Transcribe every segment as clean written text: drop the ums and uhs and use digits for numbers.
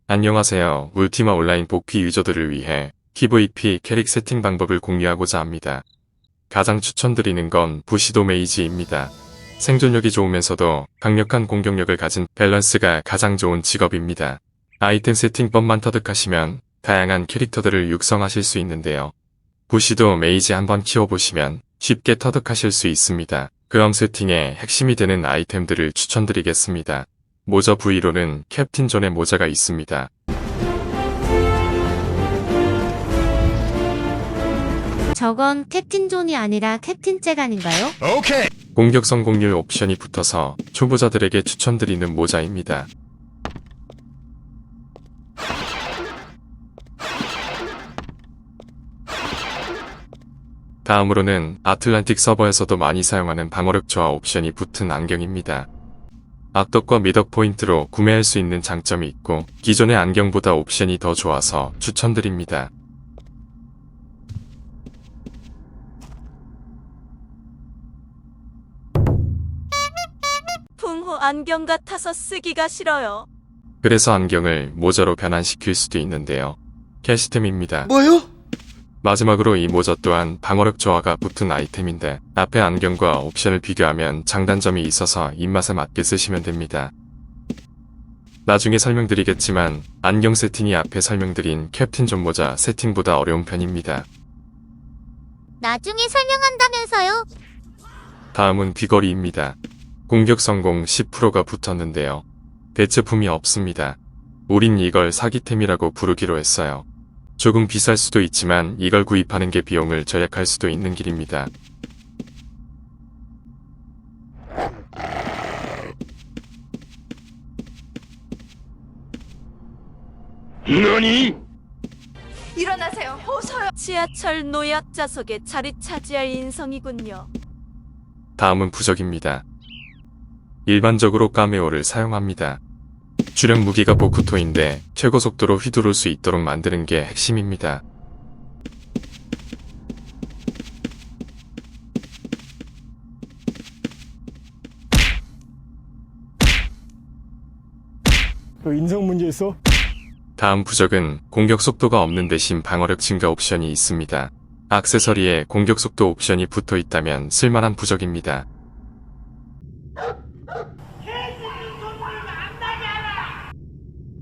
안녕하세요. 울티마 온라인 복귀 유저들을 위해 PVP 캐릭 세팅 방법을 공유하고자 합니다. 가장 추천드리는 건 부시도 메이지입니다. 생존력이 좋으면서도 강력한 공격력을 가진 밸런스가 가장 좋은 직업입니다. 아이템 세팅법만 터득하시면 다양한 캐릭터들을 육성하실 수 있는데요. 부시도 메이지 한번 키워보시면 쉽게 터득하실 수 있습니다. 그럼 세팅의 핵심이 되는 아이템들을 추천드리겠습니다. 모자 부위로는 캡틴 존의 모자가 있습니다. 저건 캡틴 존이 아니라 캡틴 잭 아닌가요? 오케이. 공격 성공률 옵션이 붙어서 초보자들에게 추천드리는 모자입니다. 다음으로는 아틀란틱 서버에서도 많이 사용하는 방어력 저하 옵션이 붙은 안경입니다. 악덕과 미덕 포인트로 구매할 수 있는 장점이 있고 기존의 안경보다 옵션이 더 좋아서 추천드립니다. 풍호 안경 같아서 쓰기가 싫어요. 그래서 안경을 모자로 변환시킬 수도 있는데요. 캐시템입니다. 뭐요? 마지막으로 이 모자 또한 방어력 저하가 붙은 아이템인데 앞에 안경과 옵션을 비교하면 장단점이 있어서 입맛에 맞게 쓰시면 됩니다. 나중에 설명드리겠지만 안경 세팅이 앞에 설명드린 캡틴 존 모자 세팅보다 어려운 편입니다. 나중에 설명한다면서요? 다음은 귀걸이입니다. 공격 성공 10%가 붙었는데요. 대체품이 없습니다. 우린 이걸 사기템이라고 부르기로 했어요. 조금 비쌀 수도 있지만 이걸 구입하는 게 비용을 절약할 수도 있는 길입니다. 너니? 일어나세요. 어서요. 지하철 노약자석에 자리 차지할 인성이군요. 다음은 부적입니다. 일반적으로 까메오를 사용합니다. 주력 무기가 보쿠토인데 최고 속도로 휘두를 수 있도록 만드는 게 핵심입니다. 너 인성 문제 있어? 다음 부적은 공격 속도가 없는 대신 방어력 증가 옵션이 있습니다. 액세서리에 공격 속도 옵션이 붙어 있다면 쓸만한 부적입니다.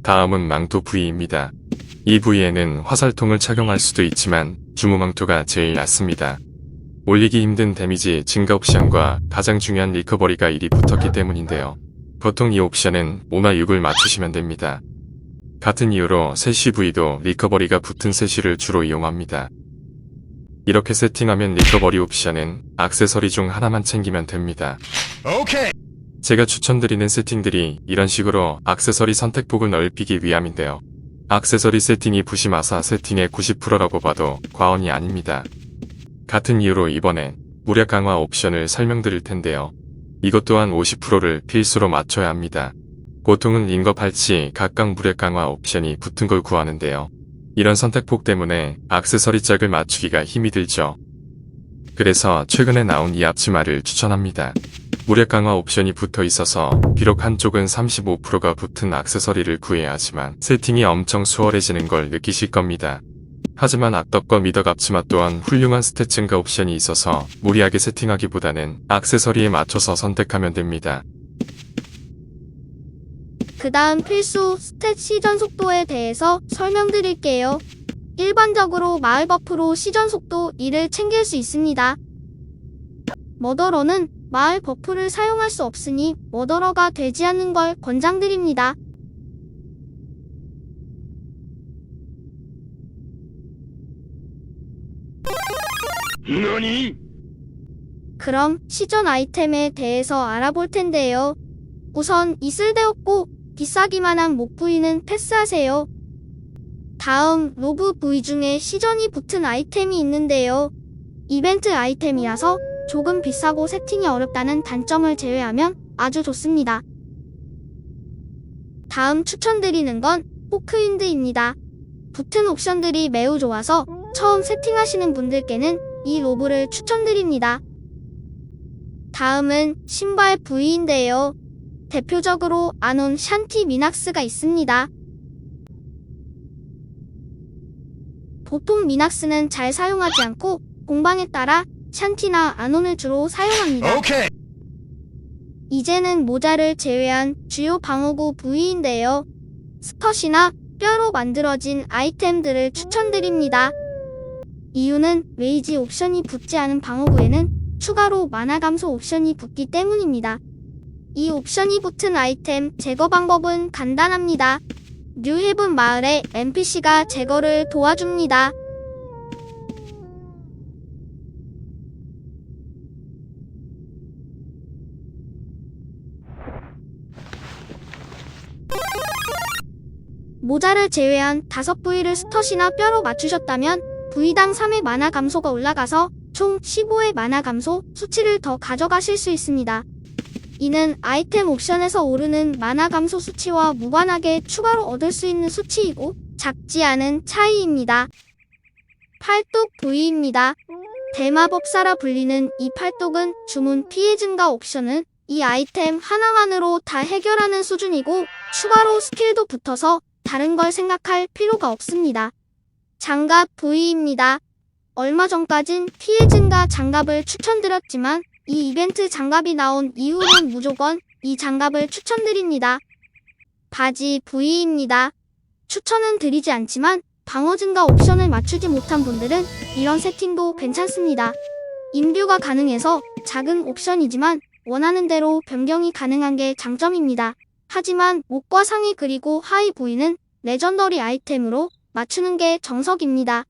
다음은 망토 부위입니다. 이 부위에는 화살통을 착용할 수도 있지만 주무망토가 제일 낫습니다. 올리기 힘든 데미지 증가 옵션과 가장 중요한 리커버리가 1이 붙었기 때문인데요. 보통 이 옵션은 5나 6을 맞추시면 됩니다. 같은 이유로 세쉬 부위도 리커버리가 붙은 세쉬를 주로 이용합니다. 이렇게 세팅하면 리커버리 옵션은 액세서리 중 하나만 챙기면 됩니다. 오케이. 제가 추천드리는 세팅들이 이런 식으로 액세서리 선택폭을 넓히기 위함인데요. 액세서리 세팅이 부시마사 세팅의 90%라고 봐도 과언이 아닙니다. 같은 이유로 이번엔 무력 강화 옵션을 설명드릴 텐데요. 이것 또한 50%를 필수로 맞춰야 합니다. 보통은 링거 팔찌 각각 무력 강화 옵션이 붙은 걸 구하는데요. 이런 선택폭 때문에 액세서리 짝을 맞추기가 힘이 들죠. 그래서 최근에 나온 이 앞치마를 추천합니다. 무력 강화 옵션이 붙어 있어서 비록 한쪽은 35%가 붙은 액세서리를 구해야 하지만 세팅이 엄청 수월해지는 걸 느끼실 겁니다. 하지만 악덕과 미덕 앞치마 또한 훌륭한 스탯 증가 옵션이 있어서 무리하게 세팅하기보다는 액세서리에 맞춰서 선택하면 됩니다. 그 다음 필수 스탯 시전 속도에 대해서 설명드릴게요. 일반적으로 마을 버프로 시전 속도 2를 챙길 수 있습니다. 머더러는 마을 버프를 사용할 수 없으니 머더러가 되지 않는 걸 권장드립니다. 너니? 그럼 시전 아이템에 대해서 알아볼 텐데요. 우선 이슬대없고 비싸기만 한 목 부위는 패스하세요. 다음 로브 부위 중에 시전이 붙은 아이템이 있는데요. 이벤트 아이템이라서 조금 비싸고 세팅이 어렵다는 단점을 제외하면 아주 좋습니다. 다음 추천드리는 건 포크윈드입니다. 붙은 옵션들이 매우 좋아서 처음 세팅하시는 분들께는 이 로브를 추천드립니다. 다음은 신발 부위인데요. 대표적으로 아논 샨티 미낙스가 있습니다. 보통 미낙스는 잘 사용하지 않고 공방에 따라 샨티나 아논을 주로 사용합니다. 오케이. 이제는 모자를 제외한 주요 방어구 부위인데요. 스컷이나 뼈로 만들어진 아이템들을 추천드립니다. 이유는 레이지 옵션이 붙지 않은 방어구에는 추가로 마나 감소 옵션이 붙기 때문입니다. 이 옵션이 붙은 아이템 제거 방법은 간단합니다. 뉴헤븐 마을의 NPC가 제거를 도와줍니다. 모자를 제외한 5부위를 스컷이나 뼈로 맞추셨다면 부위당 3의 마나 감소가 올라가서 총 15의 마나 감소 수치를 더 가져가실 수 있습니다. 이는 아이템 옵션에서 오르는 마나 감소 수치와 무관하게 추가로 얻을 수 있는 수치이고 작지 않은 차이입니다. 팔뚝 부위입니다. 대마법사라 불리는 이 팔뚝은 주문 피해 증가 옵션은 이 아이템 하나만으로 다 해결하는 수준이고 추가로 스킬도 붙어서 다른 걸 생각할 필요가 없습니다. 장갑 부위입니다. 얼마 전까진 피해 증가 장갑을 추천드렸지만 이 이벤트 장갑이 나온 이후는 무조건 이 장갑을 추천드립니다. 바지 부위입니다. 추천은 드리지 않지만 방어 증가 옵션을 맞추지 못한 분들은 이런 세팅도 괜찮습니다. 인뷰가 가능해서 작은 옵션이지만 원하는 대로 변경이 가능한 게 장점입니다. 하지만 목과 상의 그리고 하의 부위는 레전더리 아이템으로 맞추는 게 정석입니다.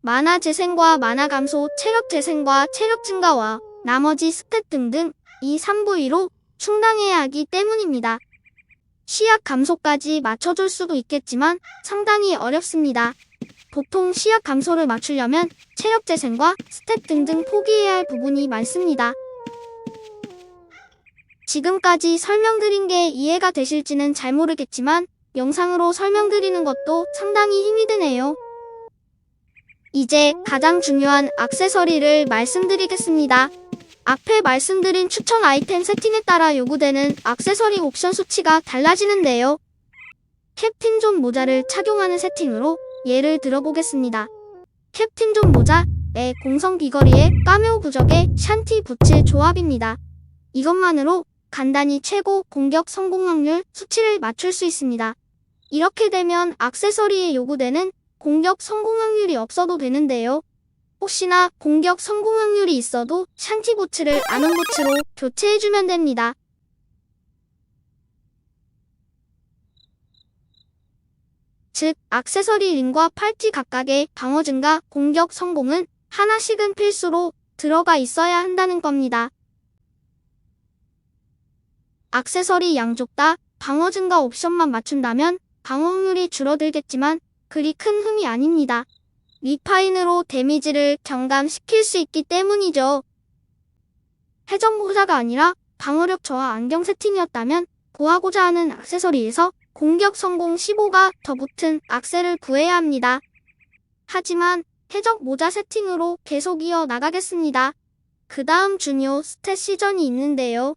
마나 재생과 마나 감소, 체력 재생과 체력 증가와 나머지 스탯 등등 이 3부위로 충당해야 하기 때문입니다. 시약 감소까지 맞춰줄 수도 있겠지만 상당히 어렵습니다. 보통 시약 감소를 맞추려면 체력 재생과 스탯 등등 포기해야 할 부분이 많습니다. 지금까지 설명드린 게 이해가 되실지는 잘 모르겠지만 영상으로 설명드리는 것도 상당히 힘이 드네요. 이제 가장 중요한 액세서리를 말씀드리겠습니다. 앞에 말씀드린 추천 아이템 세팅에 따라 요구되는 액세서리 옵션 수치가 달라지는데요. 캡틴 존 모자를 착용하는 세팅으로 예를 들어보겠습니다. 캡틴 존 모자의 공성 귀걸이에 까메오 부적의 샨티 부츠 조합입니다. 이것만으로 간단히 최고 공격 성공 확률 수치를 맞출 수 있습니다. 이렇게 되면 액세서리에 요구되는 공격 성공 확률이 없어도 되는데요. 혹시나 공격 성공 확률이 있어도 샨티 부츠를 아논 부츠로 교체해주면 됩니다. 즉, 액세서리 링과 팔찌 각각의 방어 증가, 공격 성공은 하나씩은 필수로 들어가 있어야 한다는 겁니다. 액세서리 양쪽 다 방어 증가 옵션만 맞춘다면 방어 확률이 줄어들겠지만 그리 큰 흠이 아닙니다. 리파인으로 데미지를 경감시킬 수 있기 때문이죠. 해적 모자가 아니라 방어력 저하 안경 세팅이었다면 구하고자 하는 액세서리에서 공격 성공 15가 더 붙은 액세를 구해야 합니다. 하지만 해적 모자 세팅으로 계속 이어 나가겠습니다. 그 다음 중요 스탯 시전이 있는데요.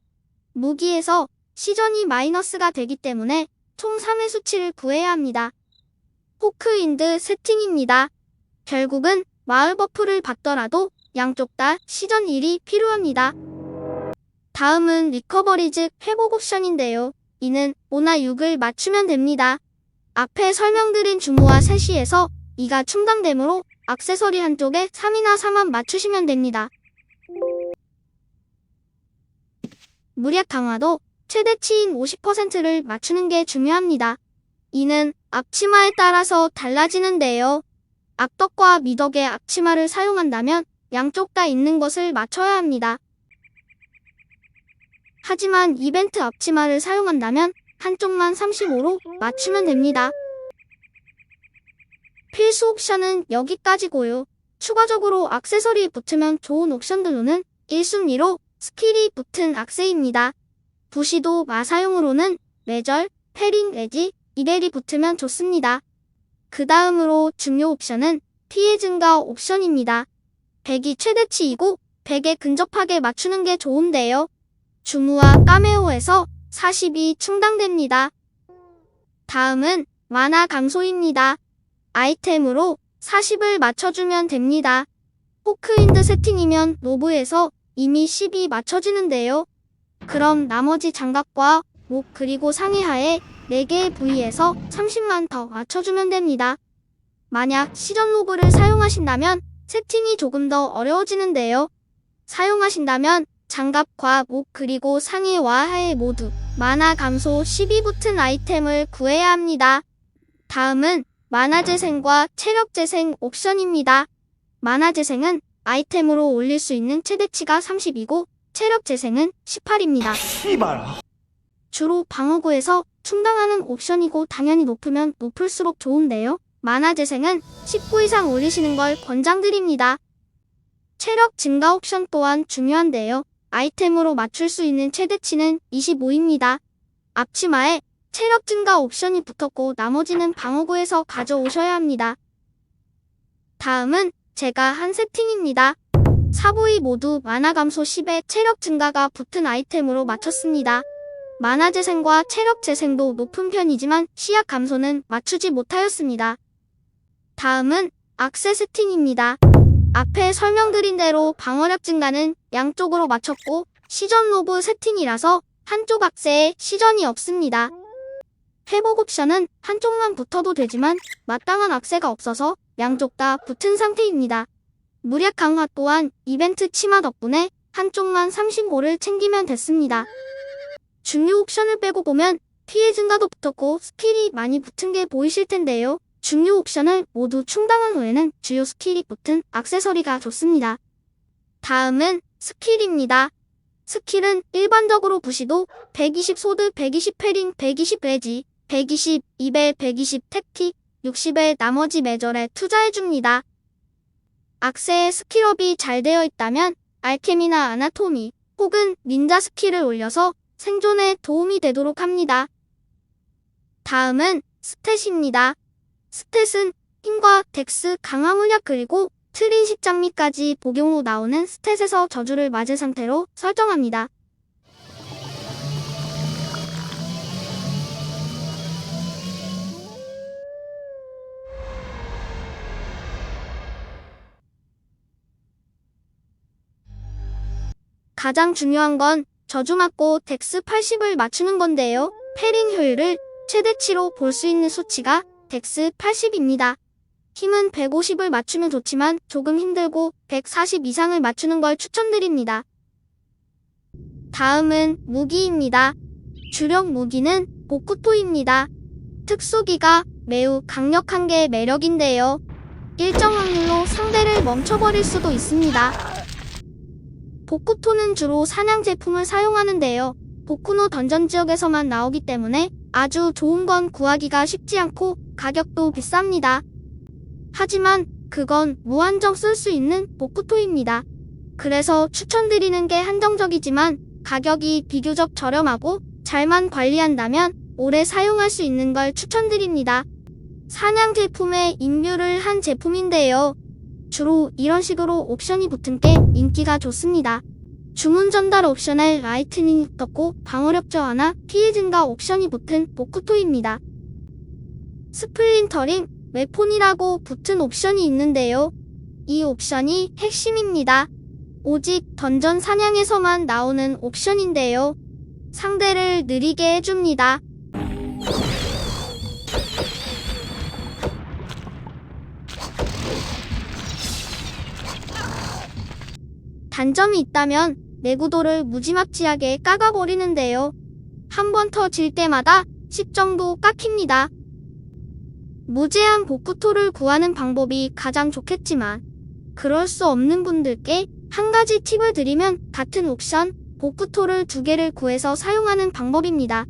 무기에서 시전이 마이너스가 되기 때문에 총 3의 수치를 구해야 합니다. 호크윈드 세팅입니다. 결국은 마을 버프를 받더라도 양쪽 다 시전 1이 필요합니다. 다음은 리커버리즈 회복 옵션인데요. 이는 5나 6을 맞추면 됩니다. 앞에 설명드린 주무와 3시에서 2가 충당되므로 액세서리 한쪽에 3이나 4만 맞추시면 됩니다. 무력 강화도 최대치인 50%를 맞추는 게 중요합니다. 이는 앞치마에 따라서 달라지는데요. 악덕과 미덕의 앞치마를 사용한다면 양쪽 다 있는 것을 맞춰야 합니다. 하지만 이벤트 앞치마를 사용한다면 한쪽만 35로 맞추면 됩니다. 필수 옵션은 여기까지고요. 추가적으로 액세서리 붙으면 좋은 옵션들로는 1순위로 스킬이 붙은 악세입니다. 부시도 마사용으로는 레절, 페링, 레지, 이렐이 붙으면 좋습니다. 그 다음으로 중요 옵션은 피해 증가 옵션입니다. 100이 최대치이고 100에 근접하게 맞추는 게 좋은데요. 주무와 까메오에서 40이 충당됩니다. 다음은 마나 감소입니다. 아이템으로 40을 맞춰주면 됩니다. 포크핸드 세팅이면 로브에서 이미 10이 맞춰지는데요. 그럼 나머지 장갑과 목 그리고 상의하에 4개의 부위에서 30만 더 맞춰주면 됩니다. 만약 시전 로브를 사용하신다면 세팅이 조금 더 어려워지는데요. 사용하신다면 장갑과 목 그리고 상의와 하에 모두 만화 감소 10이 붙은 아이템을 구해야 합니다. 다음은 만화 재생과 체력 재생 옵션입니다. 만화 재생은 아이템으로 올릴 수 있는 최대치가 30이고 체력 재생은 18입니다. 주로 방어구에서 충당하는 옵션이고 당연히 높으면 높을수록 좋은데요. 만화 재생은 19 이상 올리시는 걸 권장드립니다. 체력 증가 옵션 또한 중요한데요. 아이템으로 맞출 수 있는 최대치는 25입니다. 앞치마에 체력 증가 옵션이 붙었고 나머지는 방어구에서 가져오셔야 합니다. 다음은 제가 한 세팅입니다. 사부위 모두 만화 감소 10에 체력 증가가 붙은 아이템으로 맞췄습니다. 만화 재생과 체력 재생도 높은 편이지만 시약 감소는 맞추지 못하였습니다. 다음은 악세 세팅입니다. 앞에 설명드린 대로 방어력 증가는 양쪽으로 맞췄고 시전 로브 세팅이라서 한쪽 악세에 시전이 없습니다. 회복 옵션은 한쪽만 붙어도 되지만 마땅한 악세가 없어서 양쪽 다 붙은 상태입니다. 무력 강화 또한 이벤트 치마 덕분에 한쪽만 35를 챙기면 됐습니다. 중요 옵션을 빼고 보면 피해 증가도 붙었고 스킬이 많이 붙은 게 보이실 텐데요. 중요 옵션을 모두 충당한 후에는 주요 스킬이 붙은 액세서리가 좋습니다. 다음은 스킬입니다. 스킬은 일반적으로 부시도 120 소드, 120 패링, 120 레지, 120 이벨, 120 택틱, 60의 나머지 매절에 투자해줍니다. 악세의 스킬업이 잘 되어 있다면 알케미나 아나토미 혹은 닌자 스킬을 올려서 생존에 도움이 되도록 합니다. 다음은 스탯입니다. 스탯은 힘과 덱스, 강화 물약 그리고 트린식 장미까지 복용 후 나오는 스탯에서 저주를 맞은 상태로 설정합니다. 가장 중요한 건 저주 맞고 덱스 80을 맞추는 건데요. 패링 효율을 최대치로 볼 수 있는 수치가 덱스 80입니다. 힘은 150을 맞추면 좋지만 조금 힘들고 140 이상을 맞추는 걸 추천드립니다. 다음은 무기입니다. 주력 무기는 보쿠토입니다. 특수기가 매우 강력한 게 매력인데요. 일정 확률로 상대를 멈춰버릴 수도 있습니다. 보쿠토는 주로 사냥 제품을 사용하는데요. 보쿠노 던전 지역에서만 나오기 때문에 아주 좋은 건 구하기가 쉽지 않고 가격도 비쌉니다. 하지만 그건 무한정 쓸 수 있는 보쿠토입니다. 그래서 추천드리는 게 한정적이지만 가격이 비교적 저렴하고 잘만 관리한다면 오래 사용할 수 있는 걸 추천드립니다. 사냥 제품에 인뷰를 한 제품인데요. 주로 이런 식으로 옵션이 붙은 게 인기가 좋습니다. 주문 전달 옵션에 라이트닝이 붙었고 방어력 저하나 피해 증가 옵션이 붙은 보쿠토입니다. 스플린터링 웨폰이라고 붙은 옵션이 있는데요. 이 옵션이 핵심입니다. 오직 던전 사냥에서만 나오는 옵션인데요. 상대를 느리게 해줍니다. 단점이 있다면 내구도를 무지막지하게 깎아버리는데요. 한 번 더 질 때마다 10 정도 깎입니다. 무제한 보쿠토를 구하는 방법이 가장 좋겠지만 그럴 수 없는 분들께 한 가지 팁을 드리면 같은 옵션 보쿠토를 2개를 구해서 사용하는 방법입니다.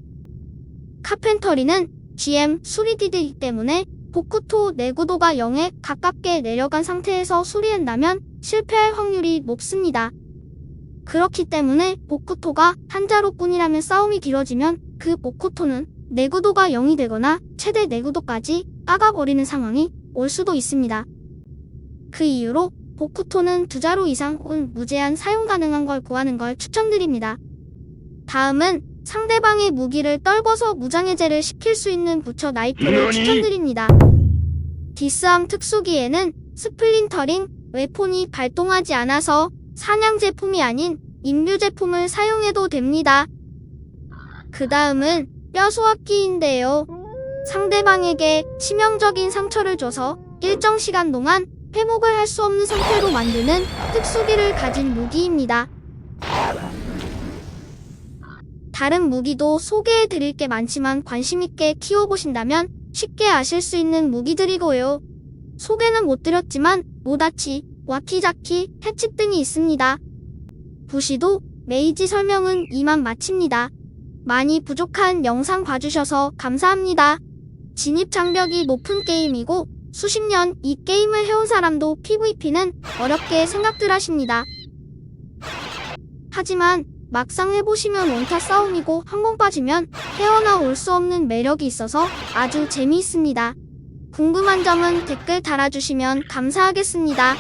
카펜터리는 GM 수리디드이기 때문에 보쿠토 내구도가 0에 가깝게 내려간 상태에서 수리한다면 실패할 확률이 높습니다. 그렇기 때문에 보쿠토가 한 자루뿐이라면 싸움이 길어지면 그 보쿠토는 내구도가 0이 되거나 최대 내구도까지 깎아버리는 상황이 올 수도 있습니다. 그 이유로 보쿠토는 2자루 이상 혹은 무제한 사용 가능한 걸 구하는 걸 추천드립니다. 다음은 상대방의 무기를 떨궈서 무장해제를 시킬 수 있는 부처 나이프를 추천드립니다. 디스암 특수기에는 스플린터링 웨폰이 발동하지 않아서 사냥 제품이 아닌 인뷰 제품을 사용해도 됩니다. 그 다음은 뼈 소화기인데요. 상대방에게 치명적인 상처를 줘서 일정 시간 동안 회복을 할 수 없는 상태로 만드는 특수기를 가진 무기입니다. 다른 무기도 소개해 드릴 게 많지만 관심 있게 키워보신다면 쉽게 아실 수 있는 무기들이고요. 소개는 못 드렸지만 모다치, 와키자키, 해치 등이 있습니다. 부시도 메이지 설명은 이만 마칩니다. 많이 부족한 영상 봐주셔서 감사합니다. 진입 장벽이 높은 게임이고 수십 년 이 게임을 해온 사람도 PVP는 어렵게 생각들 하십니다. 하지만 막상 해보시면 원타 싸움이고 한 번 빠지면 헤어나올 수 없는 매력이 있어서 아주 재미있습니다. 궁금한 점은 댓글 달아주시면 감사하겠습니다.